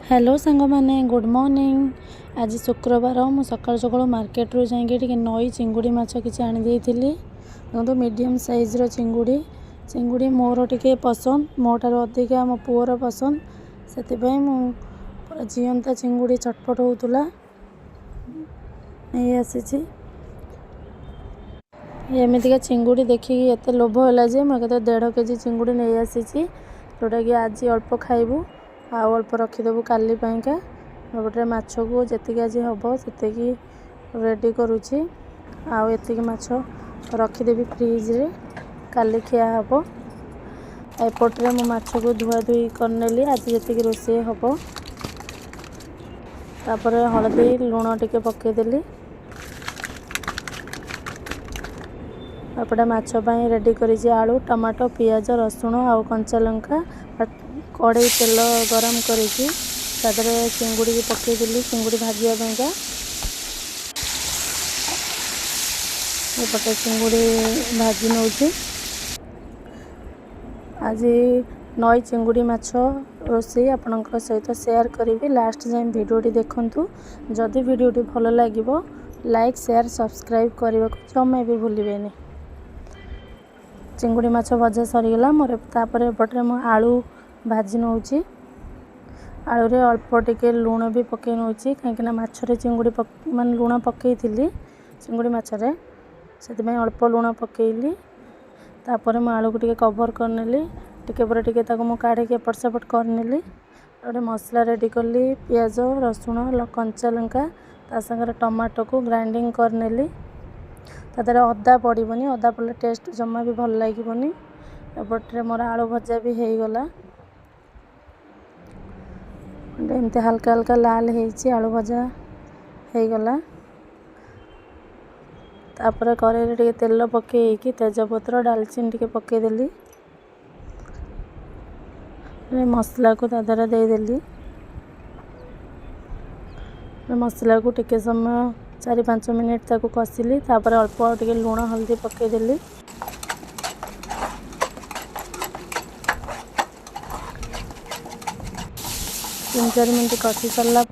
Hello सांग माने good morning. आज शुक्रवार मु सकाल सकाल मार्केट रू जाइए नई चिंगुड़ी माछ किसी आनी देती तो मीडियम साइज रो चिंगुड़ी मोर टिके पसंद मोटार अधिका मो पुअर पसंद से पूरा जीवंता चिंगुड़ी छटपट होतुला नहीं आसी एमतीका चिंगुड़ी देखिए एत लोभ है जे मुझे 1.5 केजी चिंगुड़ी नहीं आसी जोटा कि आज अल्प खाइबू आउ अल्प रखीदेबू काली पाइंका गोटे माछ को जी आज हम से रेडी करुच्ची आउ एति माछ रखीदेवी फ्रिज रे काली खिया हम एपटे मो माछ को धुआ धुई करनेली आज जी रोषे हम तापर हलदी लुण टिके पकईदेली एपटे माछ रेडी करी आलू टमाटो पियाज रसुण आउ कंचा लंका कड़े तेल गरम करिकी चिंगुड़ी की पकईदेली चिंगुड़ी भाजिया एपटे चिंगुड़ी भाजी नौची आज नई चिंगुड़ी माछ रोषे आपण सहित शेयर करी लास्ट जाए भिडियोटी देखंतु जदि भिडियोटी भल लगे लाइक शेयर सब्सक्राइब करने को जमा भी भूलें। चिंगुड़ी माछ भजा सरीगला मोर तापर एपटे मो आलू भाजी नौची आलू रे अल्प टिके लुण भी पकई नौची कहीं माछरे चिंगुड़ी मान लुण पकई चिंगुड़ी माछरे से अल्प लुण पकईली तापर मो आलू को टिके कवर करनेली टिके पर टिके ताको काढ़ी एपट सेपट करनेली गोटे मसला रेडी कली पियाज रसुण कंचा लंका ता संगे टमाटो को ग्राइंडिंग करनेली तादर अदा पड़ोनी अदा पड़े टेस्ट जमा भी भल लगे एपटे मोर आलू भजा भी हो गला एमती हल्का हल्का लाल होती आलू भजा हो गला तापर कड़ाई टे तेल पकईकी तेजपत्र डालचीनी टे पकईदेली मसला को तादर देदेली मसला को टिके समय 4-5 मिनिट ताको कषिली तापर अल्प टिके लुण हल्दी पकईदेली तीन 4 मिनट कषि सारा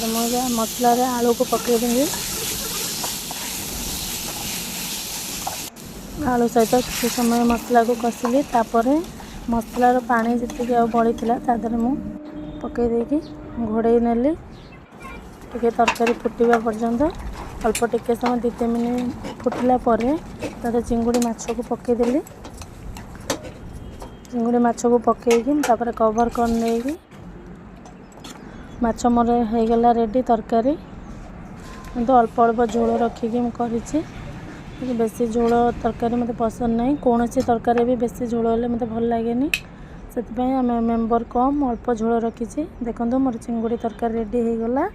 मुझे मसला आलू को पकईदेली आलू सहित किसी समय मसला को कषिली तापर मसलार पानी जी बड़ी तादर मु पकई देकी घोड़े नेली टिके तरकारी फुटवा पर्यंत अल्प टिके समय 2-3 मिनट फुटला तादर चिंगुड़ी माछ को पकईदेली चिंगुड़ी माछ को पकईकी तापर कवर कर माछ मोर हो गला रेडी तरकारी तो अल्प अल्प झोल रखिकी करी बेसी झोल तरकारी मत पसंद नहीं कौन सी तरकारी भी बेसी झोल हेल्ले मत भल लगे से आम मेम्बर कम अल्प झोल रखी देखो मोर चिंगुड़ी तरकारी रेडी हो गला।